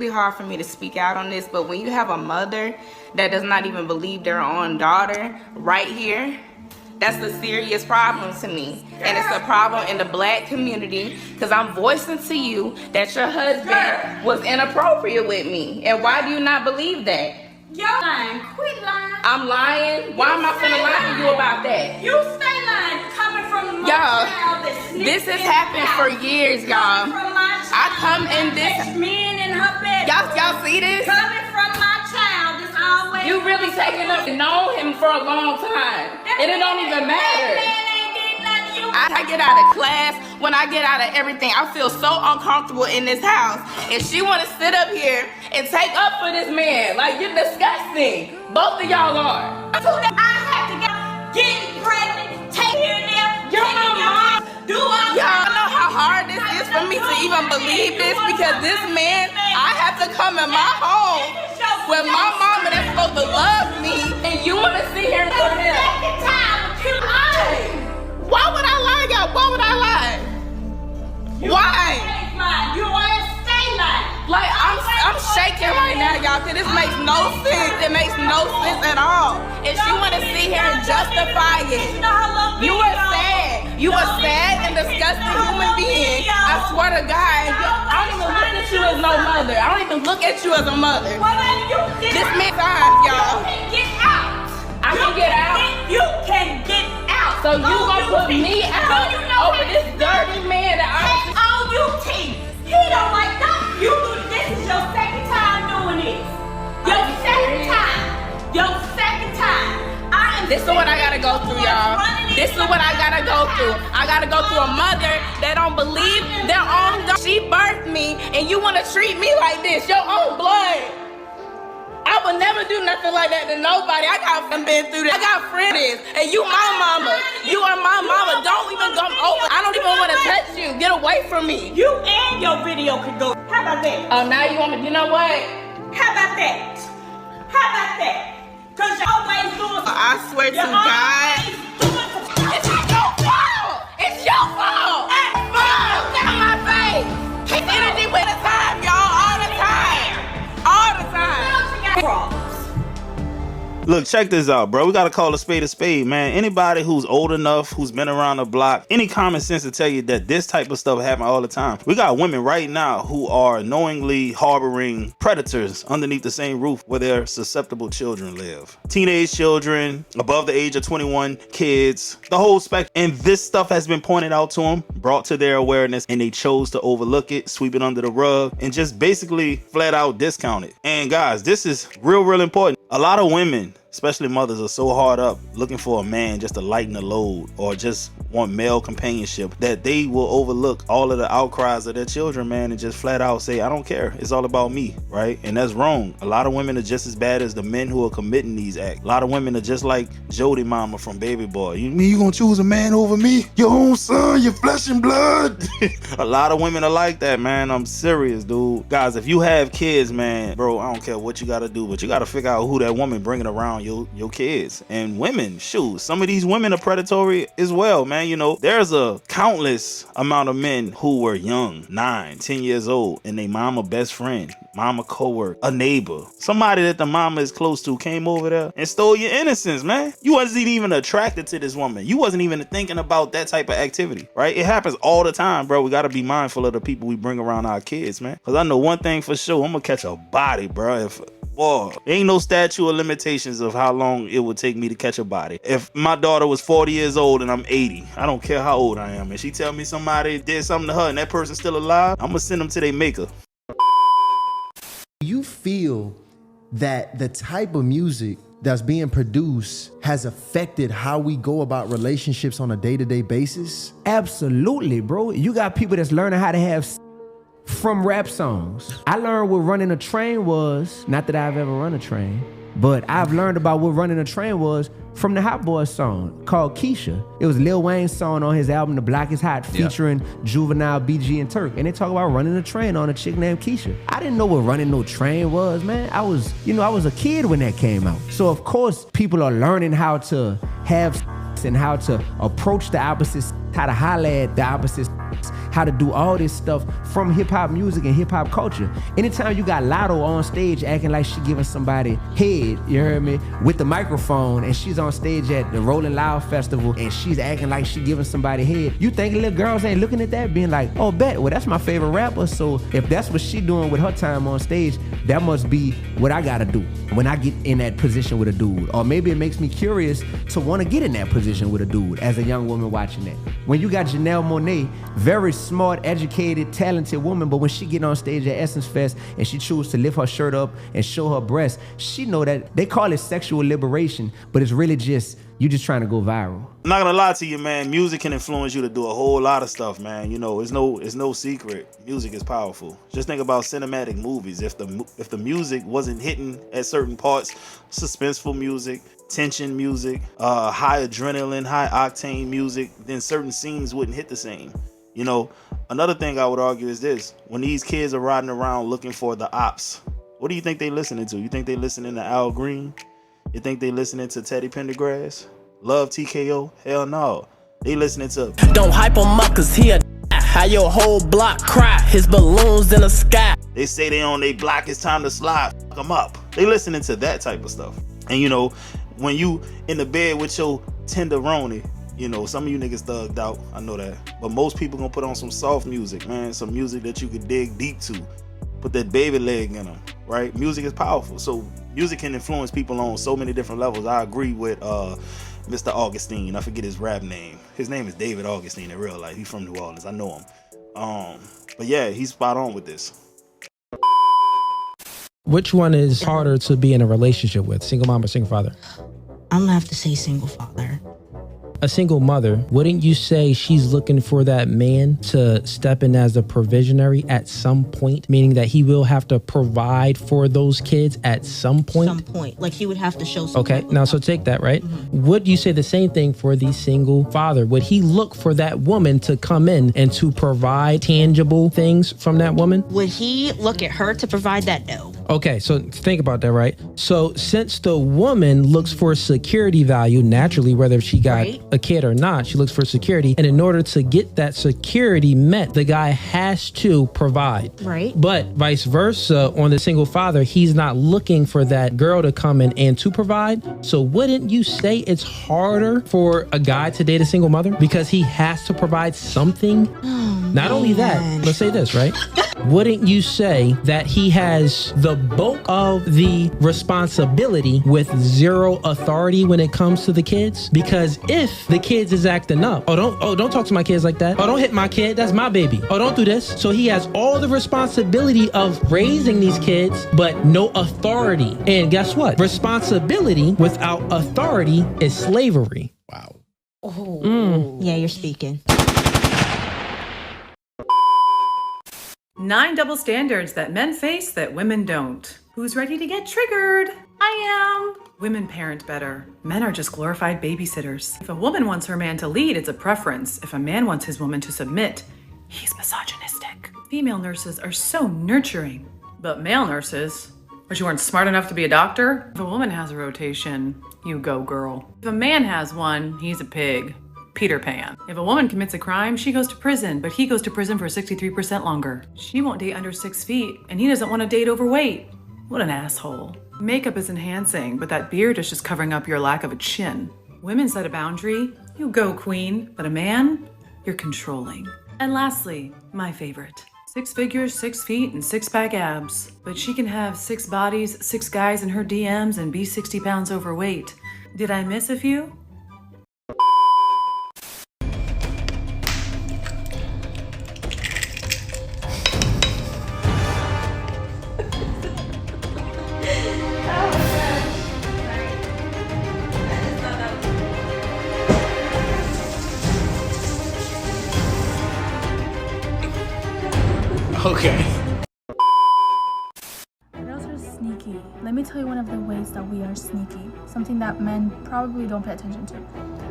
It's hard for me to speak out on this, but when you have a mother that does not even believe their own daughter right here, that's a serious problem to me. And it's a problem in the black community because I'm voicing to you that your husband was inappropriate with me. And why do you not believe that? You're lying. Quit lying. I'm lying? Why am I finna lie to you about that? You stay lying. Coming from my child that's this has happened for years, y'all. I come in this. Men in her bed. Y'all see this? Coming from my child is always. You really taking up and known him for a long time. And it don't even matter. I get out of class, when I get out of everything, I feel so uncomfortable in this house. And she want to sit up here and take up for this man. Like, you're disgusting. Both of y'all are. I have to get pregnant, take care of them, your mom. Do all y'all know how hard this is for me to even believe this because this man, I have to come in my home with my mama that's supposed to love me, and you want to sit here and put him. Why would I lie, y'all? Why would I lie? Why? You want to stay lying. Like, I'm shaking right now, y'all, because this makes no sense. It makes no sense at all. And she want to sit here and justify it. You were sad. You a sad and disgusting human being. I swear to God, I don't even look at you as no mother. I don't even look at you as a mother. This means time, y'all. I can get out. You can get out. So you gonna put me out over this dirty man that I OUT. He don't like that. You do this is your second time doing this. Your second time. Your second time. This is what I gotta go through, y'all. This is what I gotta go through. I gotta go through a mother that don't believe their own daughter. She birthed me, and you wanna treat me like this, your own blood. I would never do nothing like that to nobody. I got been through that. I got friends, and you my mama. You are my mama. Don't even come over. I don't even want to touch you. Get away from me. You and your video could go. How about that? Oh, now you want me? You know what? How about that? How about that? Cause you're always doing. I swear to God. It's your fault. It's your fault. Mom, get on my face. Keep energy with the time, y'all. All the time. All the time. Look, check this out, bro. We gotta call a spade, man. Anybody who's old enough, who's been around the block, any common sense to tell you that this type of stuff happen all the time. We got women right now who are knowingly harboring predators underneath the same roof where their susceptible children live. Teenage children, above the age of 21, kids, the whole spectrum. And this stuff has been pointed out to them, brought to their awareness, and they chose to overlook it, sweep it under the rug, and just basically flat out discount it. And guys, this is real important. A lot of women, especially mothers, are so hard up looking for a man just to lighten the load or just want male companionship that they will overlook all of the outcries of their children, man, and just flat out say, I don't care. It's all about me, right? And that's wrong. A lot of women are just as bad as the men who are committing these acts. A lot of women are just like Jody Mama from Baby Boy. You mean you gonna choose a man over me? Your own son, your flesh and blood. A lot of women are like that, man. I'm serious, dude. Guys, if you have kids, man, bro, I don't care what you gotta do, but you gotta figure out who that woman bringing around your kids. And women, shoot, some of these women are predatory as well, man. You know, there's a countless amount of men who were young, 9, 10 years old, and they mama best friend, mama coworker, a neighbor, somebody that the mama is close to came over there and stole your innocence, man. You wasn't even attracted to this woman. You wasn't even thinking about that type of activity, right? It happens all the time, bro. We gotta be mindful of the people we bring around our kids, man. Cause I know one thing for sure, I'm gonna catch a body, bro. Boy, ain't no statute of limitations of how long it would take me to catch a body. If my daughter was 40 years old and I'm 80, I don't care how old I am, and she tell me somebody did something to her and that person's still alive, I'm gonna send them to their maker. You feel that the type of music that's being produced has affected how we go about relationships on a day-to-day basis? Absolutely, bro. You got people that's learning how to have from rap songs. I learned what running a train was, not that I've ever run a train, but I've learned about what running a train was from the Hot Boys song called Keisha. It was Lil Wayne's song on his album The Block Is Hot featuring Juvenile, BG, and Turk. And they talk about running a train on a chick named Keisha. I didn't know what running no train was, man. I was a kid when that came out. So of course people are learning how to have and how to approach the opposites, how to holler at the opposites, how to do all this stuff from hip hop music and hip hop culture. Anytime you got Lotto on stage acting like she giving somebody head, you heard me, with the microphone, and she's on stage at the Rolling Loud Festival and she's acting like she giving somebody head, you think little girls ain't looking at that being like, oh, bet, well, that's my favorite rapper, so if that's what she doing with her time on stage, that must be what I gotta do when I get in that position with a dude. Or maybe it makes me curious to want to get in that position with a dude as a young woman watching that. When you got Janelle Monáe, very smart, educated, talented woman, but when she get on stage at Essence Fest and she choose to lift her shirt up and show her breasts, she know that they call it sexual liberation, but it's really just you just trying to go viral. I'm not gonna lie to you, man. Music can influence you to do a whole lot of stuff, man. You know, it's no secret. Music is powerful. Just think about cinematic movies. If the music wasn't hitting at certain parts, suspenseful music, tension music, high adrenaline, high octane music, then certain scenes wouldn't hit the same. You know, another thing I would argue is this: when these kids are riding around looking for the ops, what do you think they listening to? You think they listening to Al Green? You think they listening to Teddy Pendergrass? Love TKO? Hell no. They listening to... Don't hype him up cause he a how your whole block cry. His balloons in the sky. They say they on they block, it's time to slide. Fuck them up. They listening to that type of stuff. And you know, when you in the bed with your tenderoni, you know, some of you niggas thugged out. I know that. But most people gonna put on some soft music, man. Some music that you could dig deep to. Put that baby leg in them, right? Music is powerful. So music can influence people on so many different levels. I agree with Mr. Augustine. I forget his rap name. His name is David Augustine in real life. He's from New Orleans. I know him. But yeah, he's spot on with this. Which one is harder to be in a relationship with, single mom or single father? I'm gonna have to say single father. A single mother, wouldn't you say she's looking for that man to step in as a provisionary at some point, meaning that he will have to provide for those kids at some point? Some point. Like he would have to show some. Okay, now so take that, right? Mm-hmm. Would you say the same thing for the single father? Would he look for that woman to come in and to provide tangible things from that woman? Would he look at her to provide that? No. Okay, so think about that, right? So since the woman looks for security value naturally, whether she got a kid or not, she looks for security. And in order to get that security met, the guy has to provide. Right. But vice versa, on the single father, he's not looking for that girl to come in and to provide. So wouldn't you say it's harder for a guy to date a single mother because he has to provide something? Not only that, let's say this, right? Wouldn't you say that he has the bulk of the responsibility with zero authority when it comes to the kids? Because if the kids is acting up, don't talk to my kids like that. Oh, don't hit my kid, that's my baby. Oh, don't do this. So he has all the responsibility of raising these kids, but no authority. And guess what? Responsibility without authority is slavery. Wow. Yeah, you're speaking. 9 double standards that men face that women don't. Who's ready to get triggered? I am. Women parent better. Men are just glorified babysitters. If a woman wants her man to lead, it's a preference. If a man wants his woman to submit, he's misogynistic. Female nurses are so nurturing. But male nurses, but you weren't smart enough to be a doctor? If a woman has a rotation, you go girl. If a man has one, he's a pig. Peter Pan. If a woman commits a crime, she goes to prison, but he goes to prison for 63% longer. She won't date under 6 feet, and he doesn't want to date overweight. What an asshole. Makeup is enhancing, but that beard is just covering up your lack of a chin. Women set a boundary, you go queen, but a man, you're controlling. And lastly, my favorite. 6 figures, 6 feet, and 6-pack abs. But she can have 6 bodies, 6 guys in her DMs, and be 60 pounds overweight. Did I miss a few? Okay. Girls are sneaky. Let me tell you one of the ways that we are sneaky. Something that men probably don't pay attention to.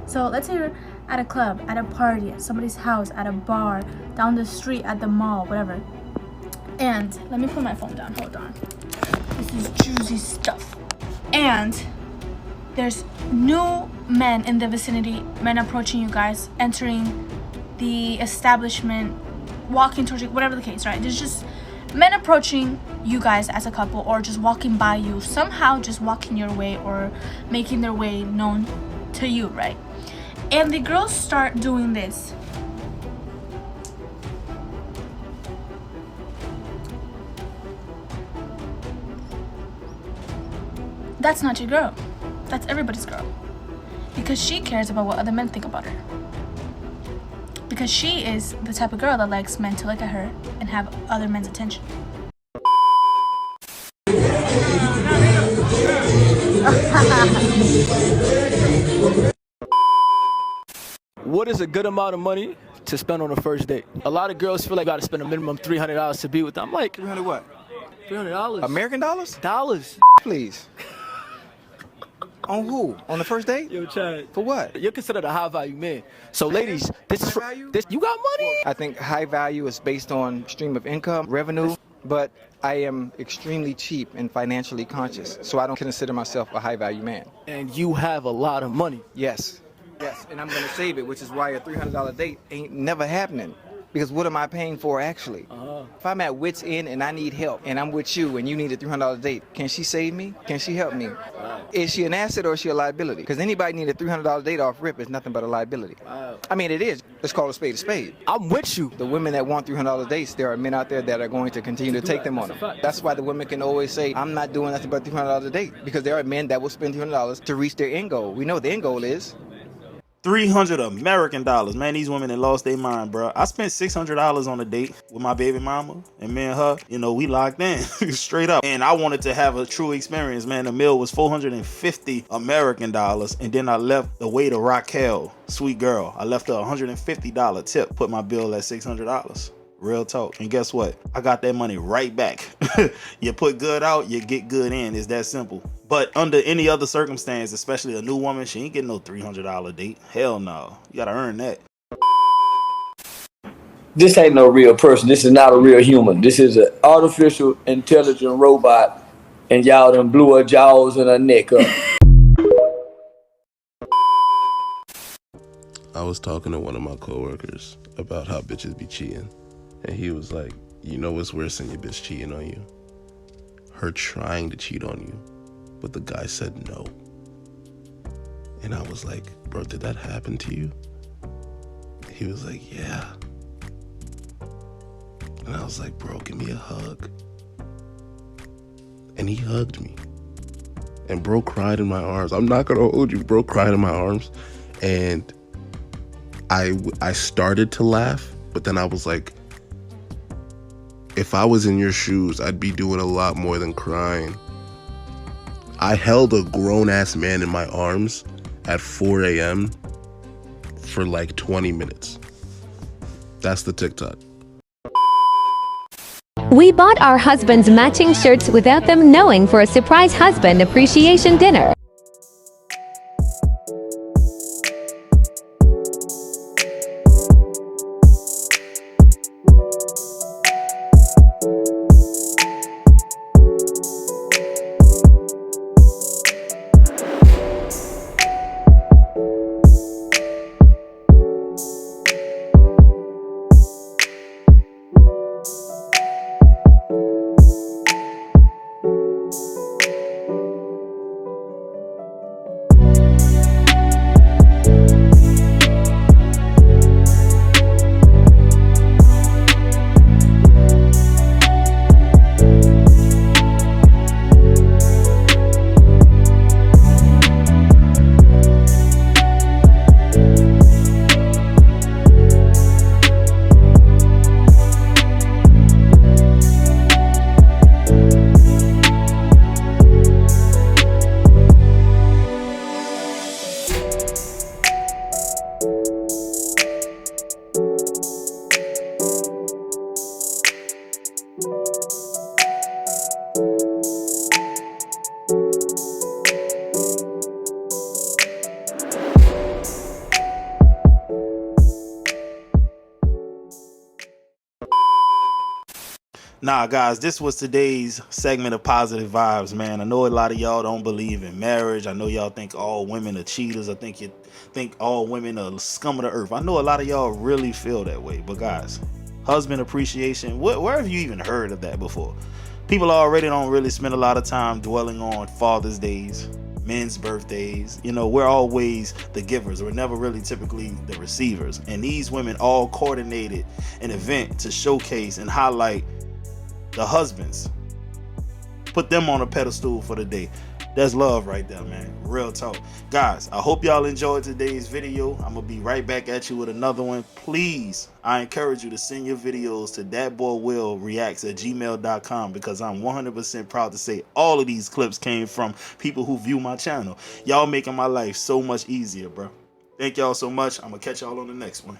So let's say you're at a club, at a party, at somebody's house, at a bar, down the street, at the mall, whatever. And let me put my phone down, hold on. This is juicy stuff. And there's new men in the vicinity, men approaching you guys, entering the establishment walking towards you, whatever the case, right? There's just men approaching you guys as a couple, or just walking by you, somehow just walking your way or making their way known to you, right? And the girls start doing this. That's not your girl. That's everybody's girl. Because she cares about what other men think about her. Because she is the type of girl that likes men to look at her and have other men's attention. What is a good amount of money to spend on a first date? A lot of girls feel like I gotta spend a minimum $300 to be with them. I'm like, 300 what? $300. American dollars? Dollars. Please. On who? On the first date? Yo, Chad. For what? You're considered a high value man. So ladies, this is for, this, you got money? I think high value is based on stream of income, revenue, but I am extremely cheap and financially conscious, so I don't consider myself a high value man. And you have a lot of money. Yes. Yes, and I'm gonna save it, which is why a $300 date ain't never happening. Because what am I paying for actually? If I'm at wit's end and I need help and I'm with you and you need a $300 date, can she save me? Can she help me? Is she an asset or is she a liability? Because anybody need a $300 date off rip is nothing but a liability. I mean, it is. Let's call a spade a spade. I'm with you. The women that want $300 dates, there are men out there that are going to continue to take them on them. That's why the women can always say, I'm not doing nothing but $300 a date. Because there are men that will spend $300 to reach their end goal. We know what the end goal is. 300 American dollars, man. These women that lost their mind, bro. I spent $600 on a date with my baby mama, and me and her, you know, we locked in straight up. And I wanted to have a true experience, man. The meal was 450 American dollars, and then I left the waiter Raquel, sweet girl. I left her a $150 tip, put my bill at $600. Real talk. And guess what? I got that money right back. You put good out, you get good in. It's that simple. But under any other circumstance, especially a new woman, she ain't getting no $300 date. Hell no. You gotta earn that. This ain't no real person. This is not a real human. This is an artificial intelligent robot, and y'all done blew her jaws and her neck up. I was talking to one of my coworkers about how bitches be cheating. And he was like, you know what's worse than your bitch cheating on you? Her trying to cheat on you, but the guy said no. And I was like, bro, did that happen to you? He was like, yeah. And I was like, bro, give me a hug. And he hugged me. And bro cried in my arms. I'm not gonna hold you. Bro cried in my arms. And I started to laugh, but then I was like, if I was in your shoes, I'd be doing a lot more than crying. I held a grown-ass man in my arms at 4 a.m. for like 20 minutes. That's the TikTok. We bought our husbands matching shirts without them knowing for a surprise husband appreciation dinner. Nah, guys, this was today's segment of Positive Vibes, man. I know a lot of y'all don't believe in marriage. I know y'all think all women are cheaters. I think you think all women are scum of the earth. I know a lot of y'all really feel that way. But guys, husband appreciation. Where have you even heard of that before? People already don't really spend a lot of time dwelling on Father's Days, men's birthdays. You know, we're always the givers. We're never really typically the receivers. And these women all coordinated an event to showcase and highlight the husbands. Put them on a pedestal for the day. That's love right there, man. Real talk. Guys, I hope y'all enjoyed today's video. I'm going to be right back at you with another one. Please, I encourage you to send your videos to thatboywillreacts@gmail.com because I'm 100% proud to say all of these clips came from people who view my channel. Y'all making my life so much easier, bro. Thank y'all so much. I'm going to catch y'all on the next one.